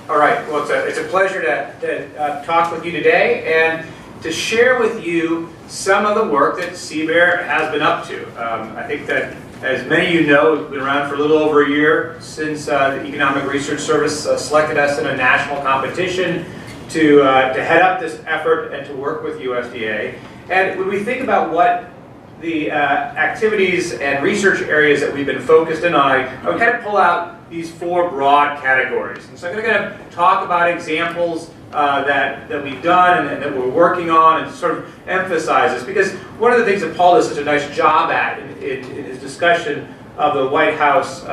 All right, well, it's a pleasure to talk with you today and to share with you some of the work that CBEAR has been up to. I think that, as many of you know, we've been around for a little over a year since the Economic Research Service selected us in a national competition to head up this effort and to work with USDA. And when we think about what the activities and research areas that we've been focused in on, I would kind of pull out these four broad categories. And so I'm going to kind of talk about examples that we've done and that we're working on, and sort of emphasize this, because one of the things that Paul does such a nice job at in his discussion of the White House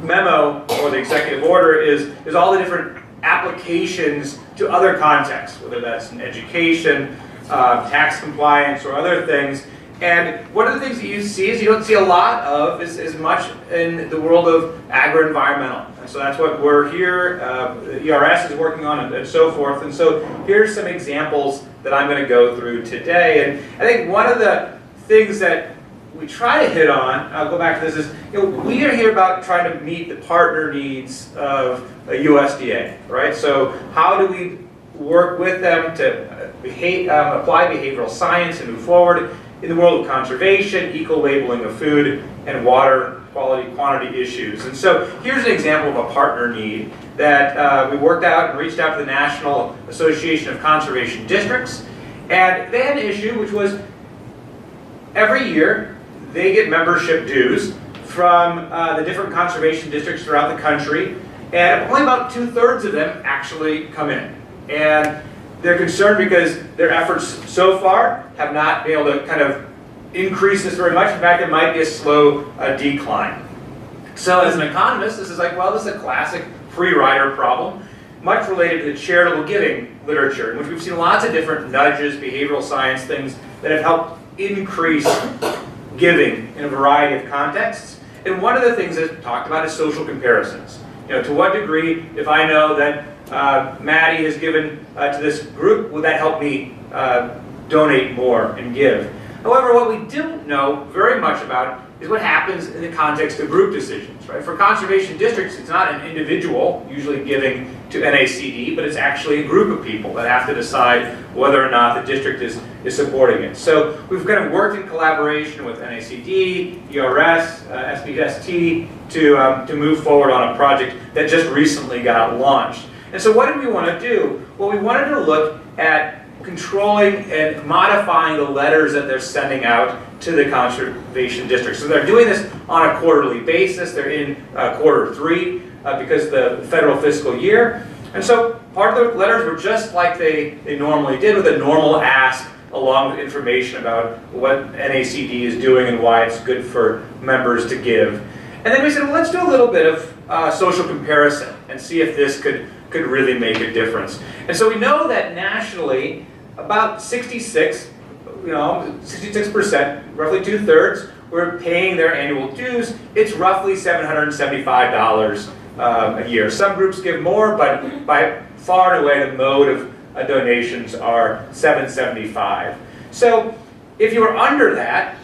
memo or the executive order is all the different applications to other contexts, whether that's in education, tax compliance, or other things. And one of the things that you see is you don't see a lot of is much in the world of agro-environmental. And so that's what we're here, the ERS is working on, and so forth. And so here's some examples that I'm going to go through today. And I think one of the things that we try to hit on, I'll go back to this, is we are here about trying to meet the partner needs of USDA, right? So how do we work with them to apply behavioral science and move forward in the world of conservation, eco-labeling of food, and water quality quantity issues. And so here's an example of a partner need that we worked out and reached out to the National Association of Conservation Districts. And they had an issue which was every year they get membership dues from the different conservation districts throughout the country, and only about 2/3 of them actually come in. And they're concerned because their efforts so far have not been able to kind of increase this very much. In fact, it might be a slow decline. So as an economist, this is like, well, this is a classic free rider problem, much related to the charitable giving literature, in which we've seen lots of different nudges, behavioral science things that have helped increase giving in a variety of contexts. And one of the things that's talked about is social comparisons. To what degree, if I know that Maddie has given to this group, will that help me donate more and give? However, what we don't know very much about is what happens in the context of group decisions, right? For conservation districts, it's not an individual usually giving to NACD, but it's actually a group of people that have to decide whether or not the district is supporting it. So we've kind of worked in collaboration with NACD, ERS, SBST to move forward on a project that just recently got launched. And so what did we want to do? Well, we wanted to look at controlling and modifying the letters that they're sending out to the conservation districts. So they're doing this on a quarterly basis. They're in quarter 3 because the federal fiscal year. And so part of the letters were just like they normally did, with a normal ask along with information about what NACD is doing and why it's good for members to give. And then we said, well, let's do a little bit of social comparison and see if this could really make a difference. And so we know that nationally, about 66%, roughly 2/3, were paying their annual dues. It's roughly $775 a year. Some groups give more, but by far and away the mode of donations are $775. So if you were under that,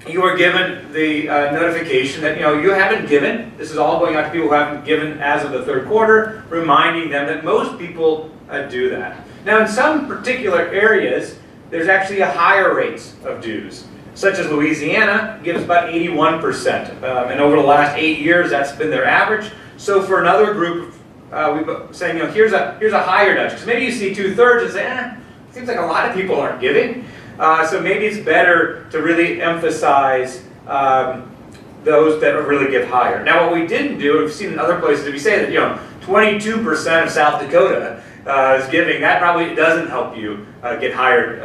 you are given the notification that you haven't given. This is all going out to people who haven't given as of the 3rd quarter, reminding them that most people do that. Now, in some particular areas, there's actually a higher rates of dues, such as Louisiana gives about 81%, and over the last 8 years, that's been their average. So for another group, we're saying, here's a higher nudge, because maybe you see 2/3 and say, seems like a lot of people aren't giving. So maybe it's better to really emphasize those that really give higher. Now, what we didn't do, we've seen in other places, if you say that 22% of South Dakota is giving, that probably doesn't help you get higher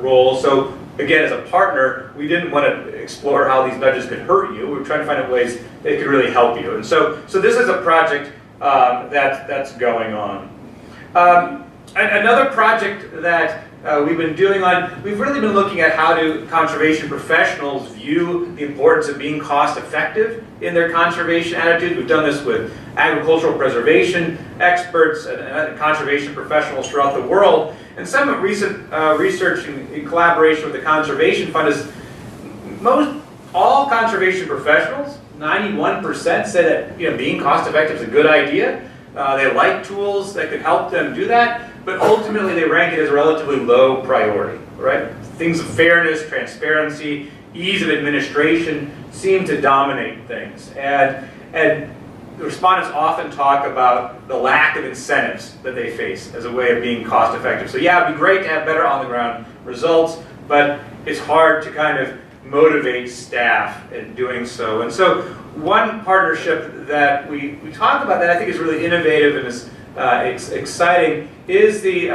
roles. So again, as a partner, we didn't want to explore how these nudges could hurt you. We were trying to find out ways they could really help you. And so this is a project that's going on. Another project that we've been doing we've really been looking at how do conservation professionals view the importance of being cost effective in their conservation attitude. We've done this with agricultural preservation experts and conservation professionals throughout the world. And some recent research in collaboration with the Conservation Fund is all conservation professionals, 91%, say that being cost effective is a good idea. They like tools that could help them do that, but ultimately they rank it as a relatively low priority, right? Things of fairness, transparency, ease of administration seem to dominate things. And the respondents often talk about the lack of incentives that they face as a way of being cost effective. So yeah, it'd be great to have better on the ground results, but it's hard to kind of motivate staff in doing so. And so one partnership that we talk about that I think is really innovative and is exciting is the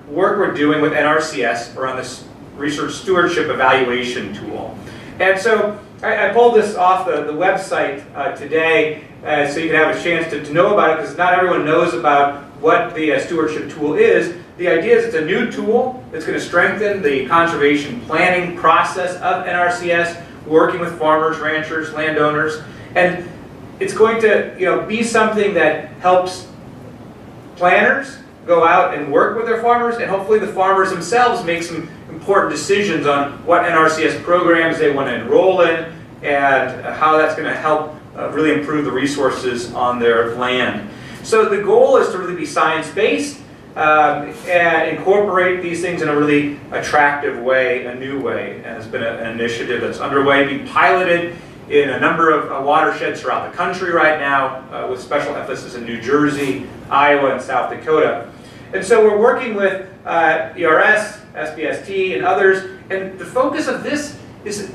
work we're doing with NRCS around this research stewardship evaluation tool. And so I pulled this off the website today so you can have a chance to know about it, because not everyone knows about what the stewardship tool is. The idea is it's a new tool that's going to strengthen the conservation planning process of NRCS, working with farmers, ranchers, landowners, and it's going to be something that helps planners go out and work with their farmers, and hopefully the farmers themselves make some important decisions on what NRCS programs they want to enroll in and how that's going to help really improve the resources on their land. So the goal is to really be science-based and incorporate these things in a really attractive way, a new way. And it's been an initiative that's underway, being piloted in a number of watersheds throughout the country right now, with special emphasis in New Jersey, Iowa, and South Dakota. And so we're working with ERS, SBST, and others, and the focus of this is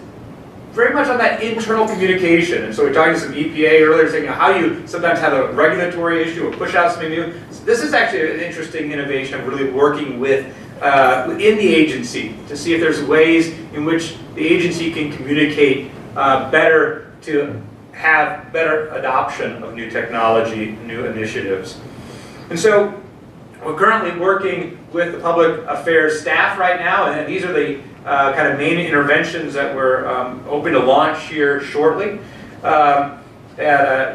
very much on that internal communication. And so we're talking to some EPA earlier, saying how you sometimes have a regulatory issue or push out something new. So this is actually an interesting innovation of really working with within the agency to see if there's ways in which the agency can communicate better to have better adoption of new technology, new initiatives. And so we're currently working with the public affairs staff right now, and these are the kind of main interventions that we're hoping to launch here shortly.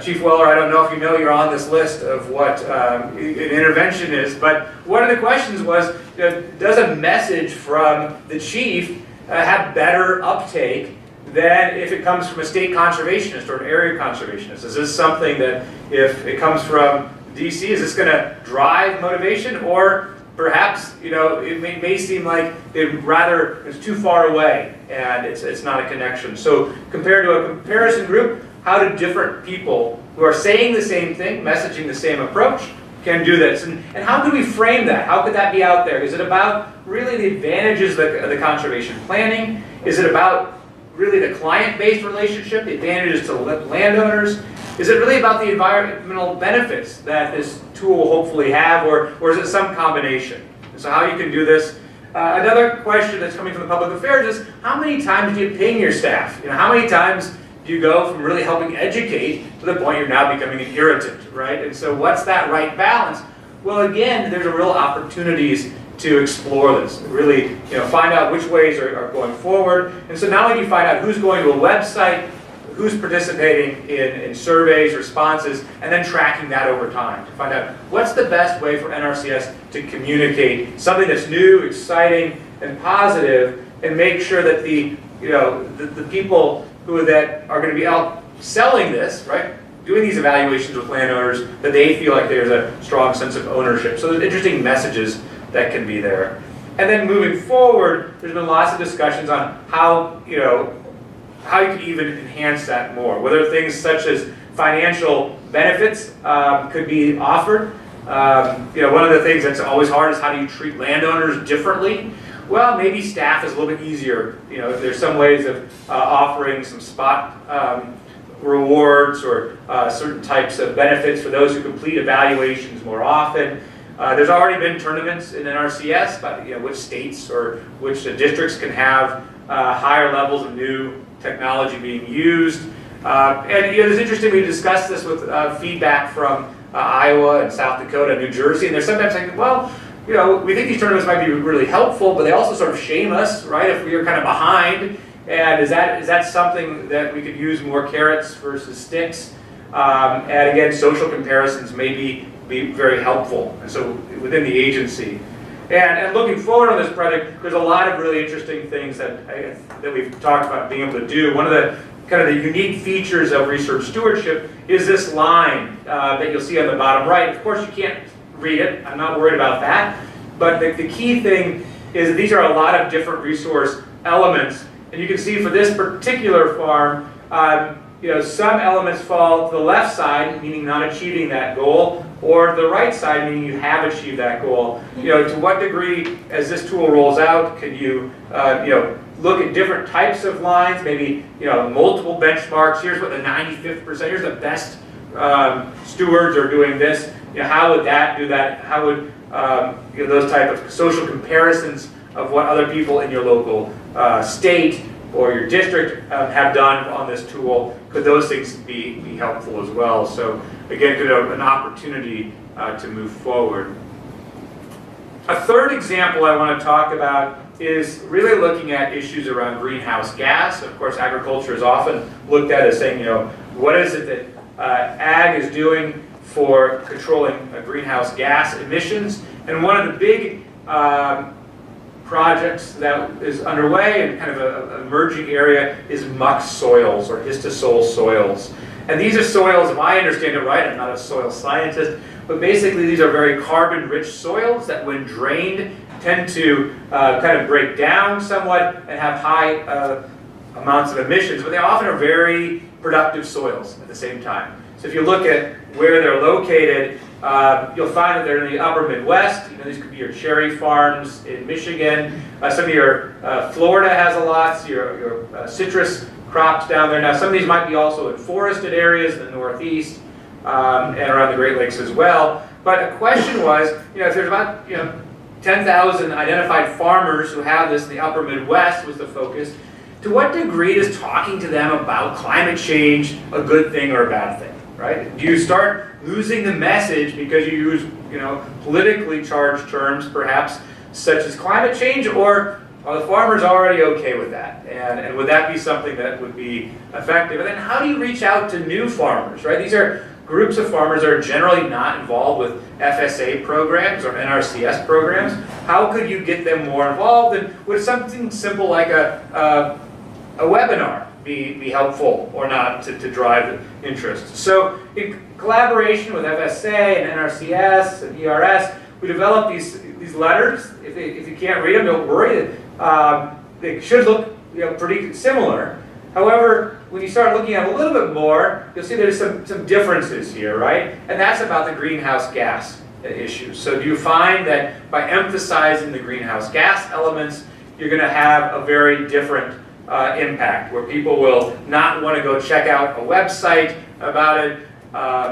Chief Weller, I don't know if you know you're on this list of what an intervention is, but one of the questions was, does a message from the chief have better uptake than if it comes from a state conservationist or an area conservationist? Is this something that if it comes from DC, is this going to drive motivation, or perhaps it may seem like it's too far away and it's not a connection? So compared to a comparison group, how do different people who are saying the same thing, messaging the same approach, can do this? And how could we frame that? How could that be out there? Is it about really the advantages of the conservation planning? Is it about really the client-based relationship, the advantages to landowners? Is it really about the environmental benefits that this tool will hopefully have, or is it some combination? And so how you can do this. Another question that's coming from the public affairs is, how many times do you ping your staff? How many times do you go from really helping educate to the point you're now becoming an irritant, right? And so what's that right balance? Well, again, there's a real opportunities to explore this, really find out which ways are going forward. And so not only do you find out who's going to a website, who's participating in surveys, responses, and then tracking that over time to find out what's the best way for NRCS to communicate something that's new, exciting, and positive, and make sure that the people that are going to be out selling this, right, doing these evaluations with landowners, that they feel like there's a strong sense of ownership. So there's interesting messages that can be there. And then moving forward, there's been lots of discussions on how you can even enhance that more. Whether things such as financial benefits could be offered. One of the things that's always hard is how do you treat landowners differently? Well, maybe staff is a little bit easier. If there's some ways of offering some spot rewards or certain types of benefits for those who complete evaluations more often. There's already been tournaments in NRCS, but which states or which districts can have higher levels of new technology being used. And it's interesting, we discussed this with feedback from Iowa and South Dakota and New Jersey, and they're sometimes saying, well, we think these tournaments might be really helpful, but they also sort of shame us, right, if we are kind of behind. And is that something that we could use more carrots versus sticks? And again, social comparisons may be very helpful, and so within the agency. And looking forward on this project, there's a lot of really interesting things that we've talked about being able to do. One of the kind of the unique features of research stewardship is this line that you'll see on the bottom right. Of course, you can't read it. I'm not worried about that. But the key thing is these are a lot of different resource elements. And you can see for this particular farm, some elements fall to the left side, meaning not achieving that goal, or the right side, meaning you have achieved that goal. To what degree, as this tool rolls out, can you, look at different types of lines, maybe, multiple benchmarks. Here's what the 95th percent, here's the best stewards are doing this. How would that do that? How would those type of social comparisons of what other people in your local state or your district have done on this tool, could those things be helpful as well? So again, could have an opportunity to move forward. A third example I want to talk about is really looking at issues around greenhouse gas. Of course, agriculture is often looked at as saying, what is it that ag is doing for controlling greenhouse gas emissions? And one of the big projects that is underway and kind of an emerging area is muck soils or histosol soils. And these are soils, if I understand it right, I'm not a soil scientist, but basically these are very carbon-rich soils that when drained tend to kind of break down somewhat and have high amounts of emissions, but they often are very productive soils at the same time. So if you look at where they're located, you'll find that they're in the upper Midwest. These could be your cherry farms in Michigan. Some of your Florida has a lot, so your citrus crops down there. Now some of these might be also in forested areas in the Northeast and around the Great Lakes as well. But a question was, if there's about 10,000 identified farmers who have this in the upper Midwest was the focus, to what degree is talking to them about climate change a good thing or a bad thing? Right? Do you start losing the message because you use, politically charged terms, perhaps, such as climate change, or are the farmers already okay with that? And would that be something that would be effective? And then how do you reach out to new farmers, right? These are groups of farmers that are generally not involved with FSA programs or NRCS programs. How could you get them more involved? And would something simple like a webinar be helpful or not to drive interest? So in collaboration with FSA and NRCS and ERS, we developed these letters. If you can't read them, don't worry. They should look pretty similar. However, when you start looking at it a little bit more, you'll see there's some differences here, right? And that's about the greenhouse gas issue. So do you find that by emphasizing the greenhouse gas elements, you're going to have a very different impact, where people will not want to go check out a website about it.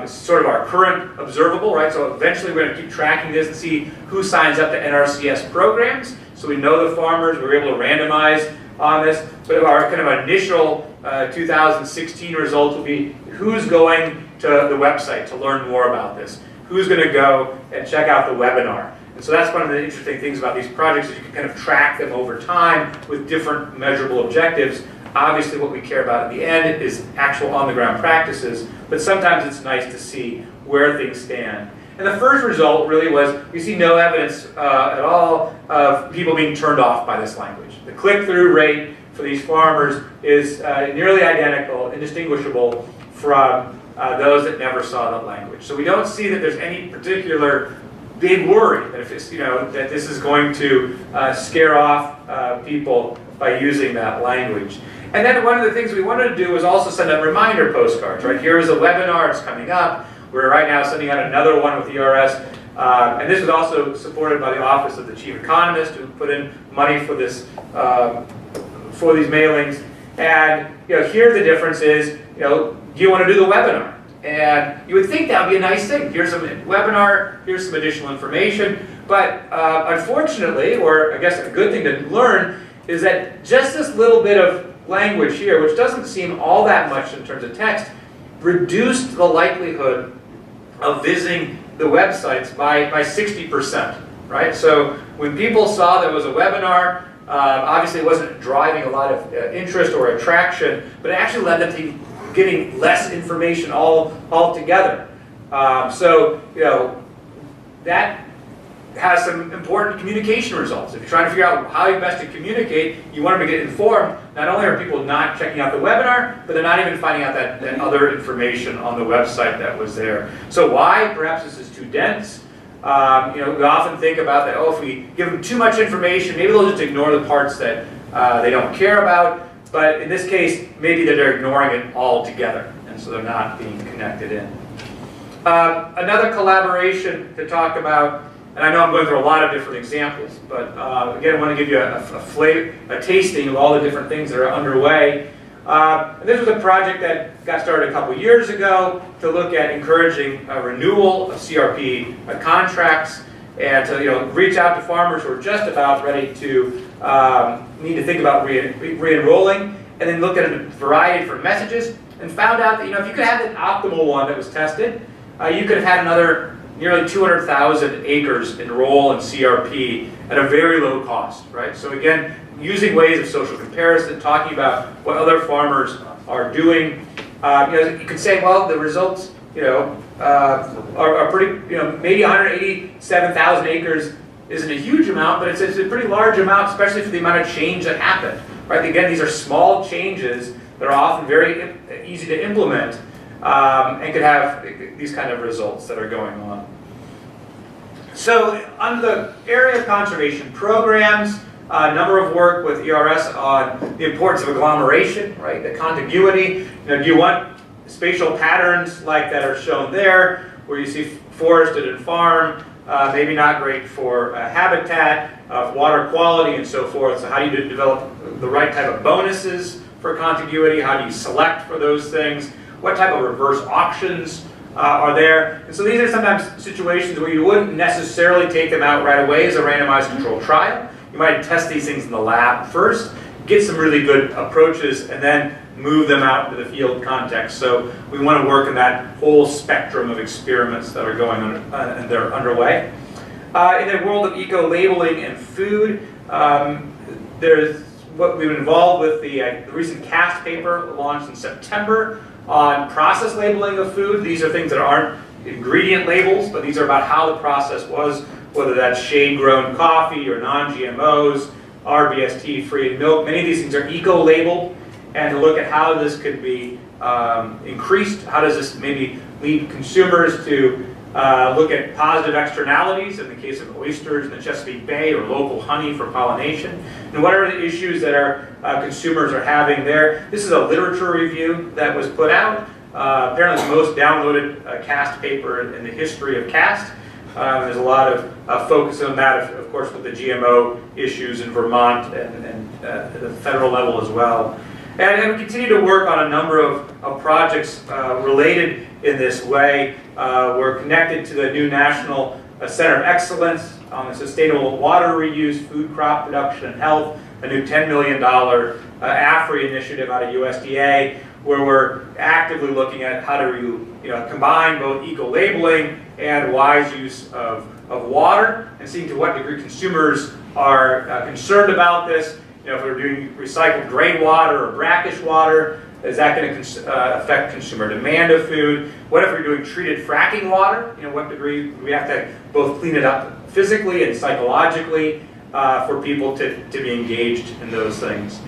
It's sort of our current observable, right? So eventually we're going to keep tracking this and see who signs up to NRCS programs. So we know the farmers, we're able to randomize on this. But our kind of initial 2016 results will be who's going to the website to learn more about this, who's going to go and check out the webinar. And so that's one of the interesting things about these projects, is you can kind of track them over time with different measurable objectives. Obviously what we care about at the end is actual on-the-ground practices, but sometimes it's nice to see where things stand. And the first result really was we see no evidence at all of people being turned off by this language. The click-through rate for these farmers is nearly identical, indistinguishable from those that never saw the language. So we don't see that there's any particular big worry that if it's, that this is going to scare off people by using that language. And then one of the things we wanted to do was also send out reminder postcards, right? Here is a webinar, it's coming up. We're right now sending out another one with ERS. And this was also supported by the Office of the Chief Economist, who put in money for this, for these mailings. And here the difference is, do you want to do the webinar? And you would think that would be a nice thing. Here's a webinar, here's some additional information. But unfortunately, or I guess a good thing to learn, is that just this little bit of language here, which doesn't seem all that much in terms of text, reduced the likelihood of visiting the websites by 60%, right? So when people saw there was a webinar, obviously it wasn't driving a lot of interest or attraction, but it actually led them to getting less information altogether. So that has some important communication results. If you're trying to figure out how best to communicate, you want them to get informed. Not only are people not checking out the webinar, but they're not even finding out that other information on the website that was there. So why? Perhaps this is too dense. We often think about that, if we give them too much information, maybe they'll just ignore the parts that they don't care about. But in this case, maybe they're ignoring it altogether, and so they're not being connected in. Another collaboration to talk about, and I know I'm going through a lot of different examples, but again, I want to give you a tasting of all the different things that are underway. And this was a project that got started a couple years ago to look at encouraging a renewal of CRP contracts, and to reach out to farmers who are just about ready to need to think about re-enrolling, and then look at a variety of different messages, and found out that if you could have an optimal one that was tested, you could have had another nearly 200,000 acres enroll in CRP at a very low cost, right? So again, using ways of social comparison, talking about what other farmers are doing. You could say, well, the results, are pretty, maybe 187,000 acres isn't a huge amount, but it's a pretty large amount, especially for the amount of change that happened, right? Again, these are small changes that are often very easy to implement, and could have these kind of results that are going on. So, under the area of conservation programs, a number of work with ERS on the importance of agglomeration, right? The contiguity. Do you want spatial patterns like that are shown there, where you see forested and farm, maybe not great for habitat, water quality, and so forth. So how do you develop the right type of bonuses for contiguity? How do you select for those things? What type of reverse auctions are there? And so these are sometimes situations where you wouldn't necessarily take them out right away as a randomized controlled trial. You might test these things in the lab first, get some really good approaches, and then move them out into the field context. So we want to work in that whole spectrum of experiments that are going on and they're underway. In the world of eco-labeling and food, there's what we've been involved with the recent CAST paper launched in September on process labeling of food. These are things that aren't ingredient labels, but these are about how the process was, whether that's shade-grown coffee or non-GMOs, RBST-free milk. Many of these things are eco-labeled, and to look at how this could be increased. How does this maybe lead consumers to look at positive externalities in the case of oysters in the Chesapeake Bay, or local honey for pollination? And what are the issues that our consumers are having there? This is a literature review that was put out. Apparently the most downloaded CAST paper in the history of CAST. There's a lot of focus on that, of course, with the GMO issues in Vermont and at the federal level as well. And we continue to work on a number of projects related in this way. We're connected to the new National Center of Excellence on the Sustainable Water Reuse, Food Crop Production and Health, a new $10 million AFRI initiative out of USDA, where we're actively looking at how to combine both eco-labeling and wise use of water, and seeing to what degree consumers are concerned about this. If we're doing recycled gray water or brackish water, is that going to affect consumer demand of food? What if we're doing treated fracking water? What degree do we have to both clean it up physically and psychologically for people to be engaged in those things?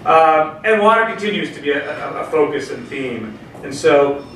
And water continues to be a focus and theme. And so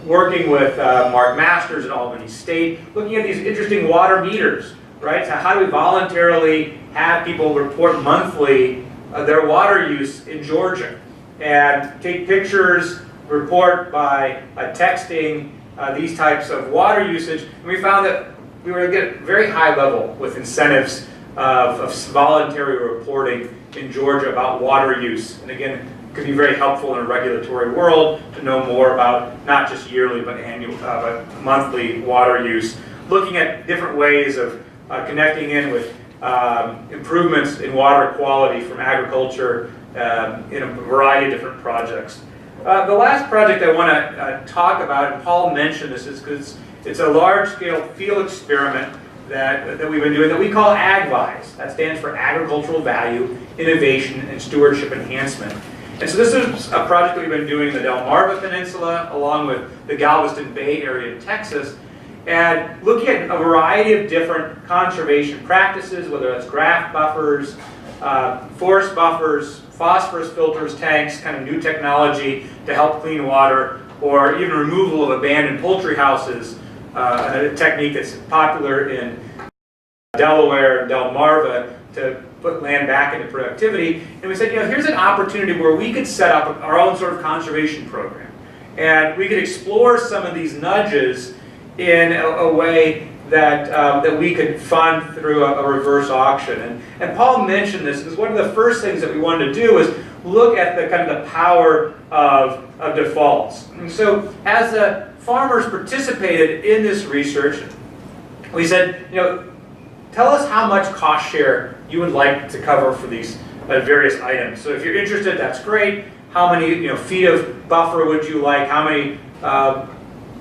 working with Mark Masters at Albany State, looking at these interesting water meters, right? So how do we voluntarily have people report monthly their water use in Georgia, and take pictures, report by texting these types of water usage? And we found that we were at a very high level with incentives of voluntary reporting in Georgia about water use. And again, it could be very helpful in a regulatory world to know more about not just yearly but annual, but monthly water use. Looking at different ways of connecting in with improvements in water quality from agriculture in a variety of different projects. The last project I want to talk about, and Paul mentioned this, is because it's a large-scale field experiment that we've been doing that we call AGwise. That stands for Agricultural Value, Innovation, and Stewardship Enhancement. And so this is a project that we've been doing in the Delmarva Peninsula, along with the Galveston Bay area in Texas. and looking at a variety of different conservation practices, whether that's graft buffers, forest buffers, phosphorus filters, tanks, kind of new technology to help clean water, or even removal of abandoned poultry houses, a technique that's popular in Delaware and Delmarva to put land back into productivity. And we said, here's an opportunity where we could set up our own sort of conservation program. And we could explore some of these nudges in a way that, that we could fund through a reverse auction. And Paul mentioned this because one of the first things that we wanted to do was look at the kind of the power of defaults. And so as the farmers participated in this research, we said, tell us how much cost share you would like to cover for these various items. So if you're interested, that's great. How many feet of buffer would you like? How many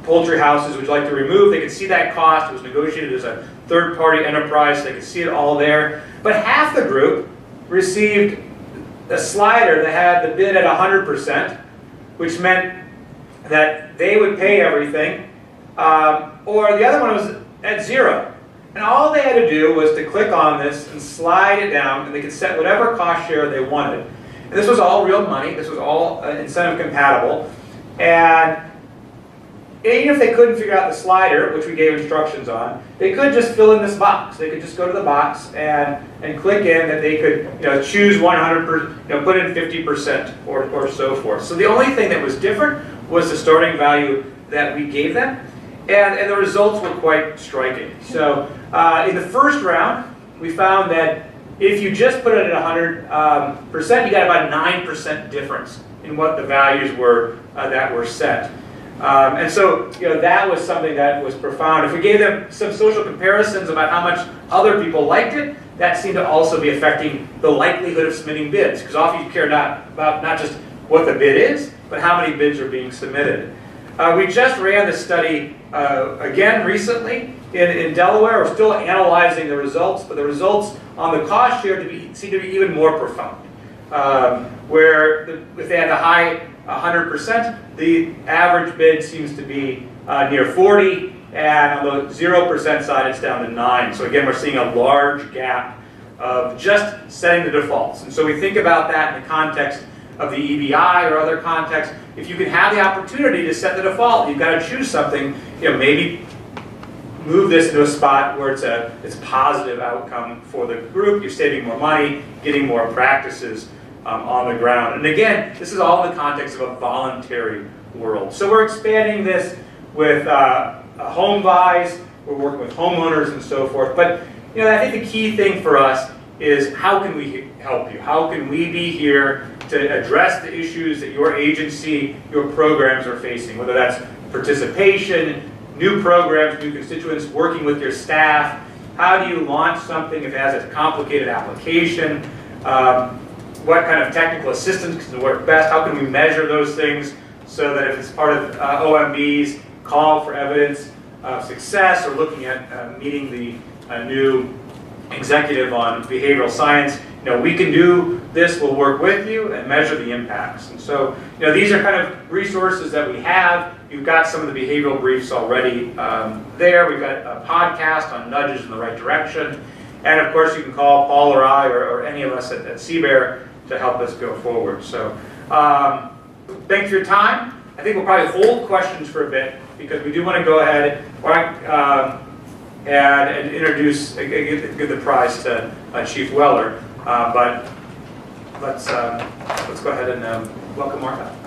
poultry houses would you like to remove? They could see that cost. It was negotiated as a third-party enterprise, so they could see it all there. But half the group received a slider that had the bid at 100%, which meant that they would pay everything, or the other one was at 0. And all they had to do was to click on this and slide it down, and they could set whatever cost share they wanted. And this was all real money. This was all incentive compatible. And even if they couldn't figure out the slider, which we gave instructions on, they could just fill in this box. They could just go to the box and click in that they could choose 100%, put in 50% or so forth. So the only thing that was different was the starting value that we gave them. And the results were quite striking. So in the first round, we found that if you just put it at 100%, you got about 9% difference in what the values were that were set. And so that was something that was profound. If we gave them some social comparisons about how much other people liked it, that seemed to also be affecting the likelihood of submitting bids, because often you care about not just what the bid is, but how many bids are being submitted. We just ran the study again recently in Delaware. We're still analyzing the results, but the results on the cost share seem to be even more profound. Where if they had the high 100%, the average bid seems to be near 40, and on the 0% side, it's down to 9. So again, we're seeing a large gap of just setting the defaults. And so we think about that in the context of the EBI or other contexts. If you can have the opportunity to set the default, you've got to choose something, maybe move this into a spot where it's a positive outcome for the group. You're saving more money, getting more practices on the ground. And again, this is all in the context of a voluntary world. So we're expanding this with AGwise. We're working with homeowners and so forth. But I think the key thing for us is how can we help you? How can we be here to address the issues that your agency, your programs are facing, whether that's participation, new programs, new constituents, working with your staff. How do you launch something if it has a complicated application? What kind of technical assistance can work best? How can we measure those things so that if it's part of OMB's call for evidence of success or looking at meeting the new executive on behavioral science, we can do this, we'll work with you and measure the impacts. And so, these are kind of resources that we have. You've got some of the behavioral briefs already there. We've got a podcast on nudges in the right direction. And of course, you can call Paul or I or any of us at CBEAR to help us go forward. So, thanks for your time. I think we'll probably hold questions for a bit because we do want to go ahead and introduce, give the prize to Chief Weller. But let's go ahead and welcome Martha.